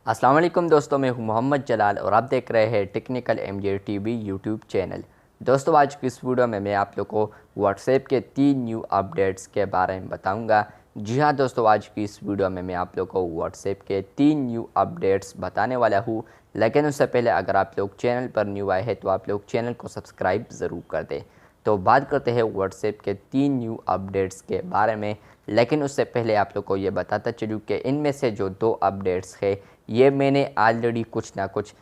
अस्सलाम वालेकुम दोस्तों, मैं हूं मोहम्मद जलाल और आप देख रहे हैं technical MJ TV YouTube channel. दोस्तों, आज की इस वीडियो में मैं आप लोग को व्हाट्सएप के 3 न्यू अपडेट्स के बारे में बताऊंगा। जी हां दोस्तों, आज की इस वीडियो में मैं आप लोग को व्हाट्सएप के 3 न्यू अपडेट्स बताने वाला हूं। लेकिन उससे पहले अगर आप लोग चैनल पर न्यू आए हैं तो आप लोग चैनल को सब्सक्राइब ज़रूर कर दें। तो बात करते हैं व्हाट्सएप के 3 न्यू अपडेट्स के बारे में। लेकिन उससे पहले आप लोग को ये बताता चलूँ कि इनमें से जो 2 अपडेट्स है ये मैंने ऑलरेडी कुछ ना कुछ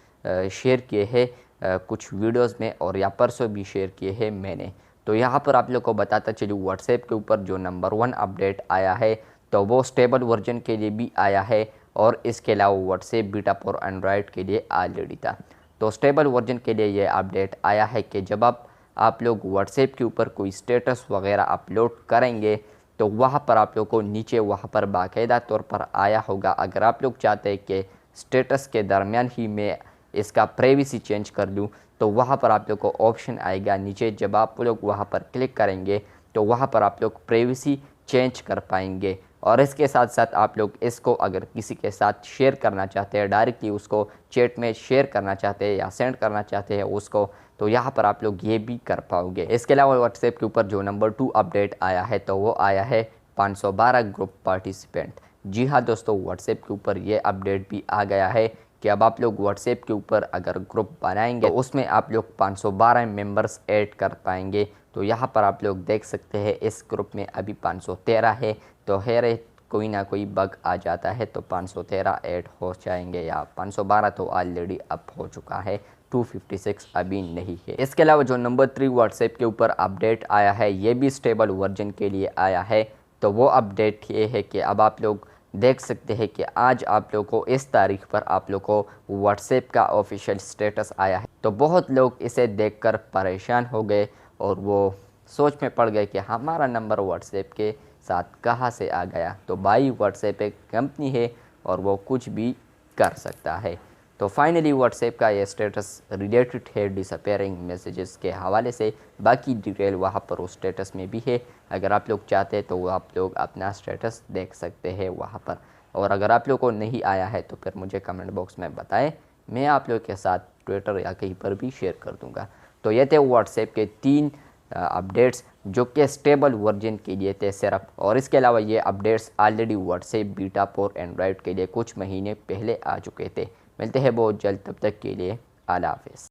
शेयर किए हैं कुछ वीडियोस में, और या परसों भी शेयर किए हैं मैंने। तो यहाँ पर आप लोग को बताता चलूँ, व्हाट्सएप के ऊपर जो नंबर 1 अपडेट आया है तो वो स्टेबल वर्जन के लिए भी आया है, और इसके अलावा व्हाट्सएप बीटा फॉर एंड्रॉयड के लिए ऑलरेडी था। तो स्टेबल वर्जन के लिए ये अपडेट आया है कि जब आप लोग व्हाट्सएप के ऊपर कोई स्टेटस वगैरह अपलोड करेंगे तो वहाँ पर आप लोग को नीचे वहाँ पर बाकायदा तौर पर आया होगा। अगर आप लोग चाहते हैं कि स्टेटस के दरमियान ही मैं इसका प्राइवेसी चेंज कर लूँ तो वहाँ पर आप लोग को ऑप्शन आएगा नीचे। जब आप लोग वहाँ पर क्लिक करेंगे तो वहाँ पर आप लोग प्राइवेसी चेंज कर पाएंगे। और इसके साथ साथ आप लोग इसको अगर किसी के साथ शेयर करना चाहते हैं, डायरेक्टली उसको चैट में शेयर करना चाहते हैं या सेंड करना चाहते हैं उसको, तो यहाँ पर आप लोग ये भी कर पाओगे। इसके अलावा व्हाट्सएप के ऊपर जो नंबर 2 अपडेट आया है तो वो आया है 512 ग्रुप पार्टिसिपेंट। जी हाँ दोस्तों, व्हाट्सएप के ऊपर ये अपडेट भी आ गया है कि अब आप लोग व्हाट्सएप के ऊपर अगर ग्रुप बनाएंगे तो उसमें आप लोग 512 मेंबर्स ऐड कर पाएंगे। तो यहाँ पर आप लोग देख सकते हैं इस ग्रुप में अभी 513 है। तो है कोई ना कोई बग आ जाता है तो 513 ऐड हो जाएंगे, या 512 तो ऑलरेडी अप हो चुका है, 256 अभी नहीं है। इसके अलावा जो नंबर 3 व्हाट्सएप के ऊपर अपडेट आया है ये भी स्टेबल वर्जन के लिए आया है। तो वो अपडेट ये है कि अब आप लोग देख सकते हैं कि आज आप लोग को इस तारीख पर आप लोग को व्हाट्सएप का ऑफिशियल स्टेटस आया है। तो बहुत लोग इसे देखकर परेशान हो गए और वो सोच में पड़ गए कि हमारा नंबर व्हाट्सएप के साथ कहाँ से आ गया। तो भाई, व्हाट्सएप एक कंपनी है और वो कुछ भी कर सकता है। तो फाइनली व्हाट्सएप का ये स्टेटस रिलेटेड है डिसअपेयरिंग मैसेजेस के हवाले से। बाकी डिटेल वहाँ पर उस स्टेटस में भी है, अगर आप लोग चाहते हैं तो आप लोग अपना स्टेटस देख सकते हैं वहाँ पर। और अगर आप लोग को नहीं आया है तो फिर मुझे कमेंट बॉक्स में बताएं, मैं आप लोग के साथ ट्विटर या कहीं पर भी शेयर कर दूँगा। तो ये थे व्हाट्सएप के 3 अपडेट्स जो कि स्टेबल वर्जन के लिए थे सिर्फ। और इसके अलावा ये updates already WhatsApp beta for Android के लिए कुछ महीने पहले आ चुके थे। मिलते हैं बहुत जल्द, तब तक के लिए अल्लाह हाफ़िज़।